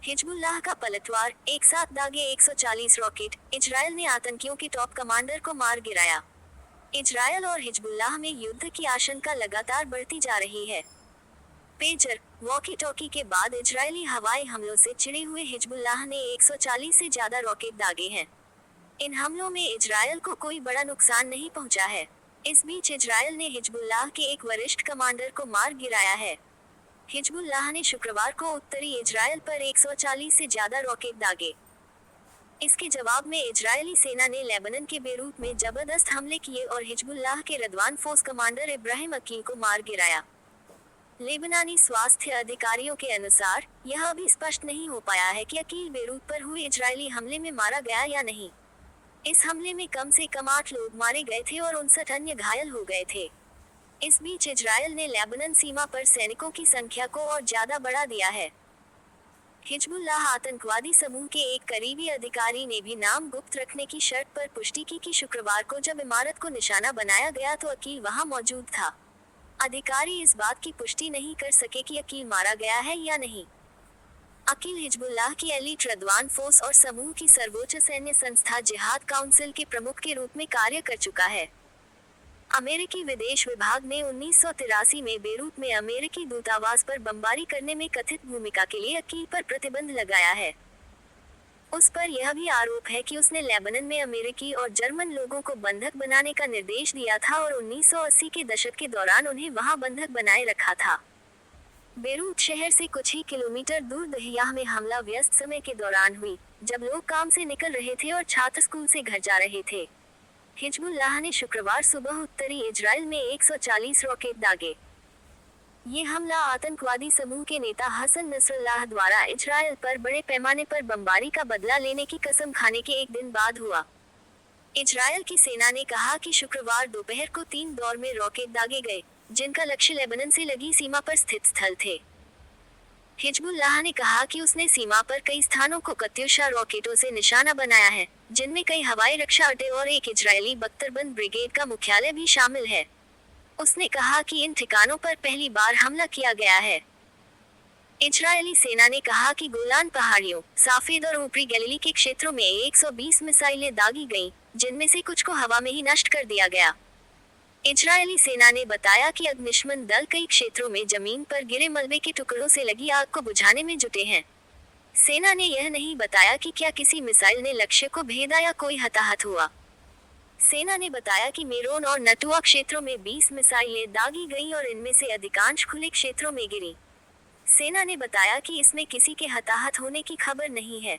Hezbollah का पलटवार, एक साथ दागे 140 रॉकेट। इजरायल ने आतंकियों के टॉप कमांडर को मार गिराया। इजरायल और हिजबुल्लाह में युद्ध की आशंका लगातार बढ़ती जा रही है। पेजर, वॉकी टॉकी के बाद इजरायली हवाई हमलों से चिढ़े हुए हिजबुल्लाह ने 140 से ज्यादा रॉकेट दागे हैं। इन हमलों में इजरायल को कोई बड़ा नुकसान नहीं पहुंचा है। इस बीच इजरायल ने हिजबुल्लाह के एक वरिष्ठ कमांडर को मार गिराया है। हिजबुल्लाह ने शुक्रवार को उत्तरी इजरायल पर 140 से ज्यादा रॉकेट दागे। इसके जवाब में इजरायली सेना ने लेबनान के बेरूत में जबरदस्त हमले किए और हिजबुल्लाह के रदवान फोर्स कमांडर इब्राहिम अकील को मार गिराया। लेबनानी स्वास्थ्य अधिकारियों के अनुसार, यह अभी स्पष्ट नहीं हो पाया है कि अकील बेरूत पर हुए इजरायली हमले में मारा गया या नहीं। इस हमले में कम से कम 8 लोग मारे गए थे और 59 अन्य घायल हो गए थे। इस बीच इजरायल ने लेबनान सीमा पर सैनिकों की संख्या को और ज्यादा बढ़ा दिया है। हिजबुल्लाह आतंकवादी समूह के एक करीबी अधिकारी ने भी नाम गुप्त रखने की शर्त पर पुष्टि की कि शुक्रवार को जब इमारत को निशाना बनाया गया तो अकील वहां मौजूद था। अधिकारी इस बात की पुष्टि नहीं कर सके कि अकील मारा गया है या नहीं। अकील हिजबुल्लाह की एलीट रदवान फोर्स और समूह की सर्वोच्च सैन्य संस्था जिहाद काउंसिल के प्रमुख के रूप में कार्य कर चुका है। अमेरिकी विदेश विभाग ने 1983 में बेरूत में अमेरिकी दूतावास पर बमबारी करने में कथित भूमिका के लिए अकील पर प्रतिबंध लगाया है। उस पर यह भी आरोप है कि उसने लेबनान में अमेरिकी और जर्मन लोगों को बंधक बनाने का निर्देश दिया था और 1980 के दशक के दौरान उन्हें वहां बंधक बनाए रखा था। बेरूत शहर से कुछ ही किलोमीटर दूर दहियाह में हमला व्यस्त समय के दौरान हुई, जब लोग काम से निकल रहे थे और छात्र स्कूल से घर जा रहे थे। हिजबुल्लाह ने शुक्रवार सुबह उत्तरी इजरायल में 140 रॉकेट दागे। ये हमला आतंकवादी समूह के नेता हसन नसरल्लाह द्वारा इजरायल पर बड़े पैमाने पर बमबारी का बदला लेने की कसम खाने के एक दिन बाद हुआ। इजरायल की सेना ने कहा कि शुक्रवार दोपहर को 3 दौर में रॉकेट दागे गए, जिनका लक्ष्य लेबनान से लगी सीमा पर स्थित स्थल थे। हिजबुल्लाह ने कहा कि उसने सीमा पर कई स्थानों को कत्यूशा रॉकेटों से निशाना बनाया है, जिनमें कई हवाई रक्षा अड्डे और एक इजरायली बख्तरबंद ब्रिगेड का मुख्यालय भी शामिल है। उसने कहा कि इन ठिकानों पर पहली बार हमला किया गया है। इजरायली सेना ने कहा कि गोलान पहाड़ियों, साफेद और ऊपरी गलीली के क्षेत्रों में 120 मिसाइलें दागी गईं, जिनमें से कुछ को हवा में ही नष्ट कर दिया गया। इजरायली सेना ने बताया कि अग्निशमन दल कई क्षेत्रों में जमीन पर गिरे मलबे के टुकड़ों से लगी आग को बुझाने में जुटे हैं। सेना ने यह नहीं बताया कि क्या किसी मिसाइल ने लक्ष्य को भेदा या कोई हताहत हुआ। सेना ने बताया कि मेरोन और नटुआ क्षेत्रों में 20 मिसाइलें दागी गईं और इनमें से अधिकांश खुले क्षेत्रों में गिरी। सेना ने बताया कि इसमें किसी के हताहत होने की खबर नहीं है।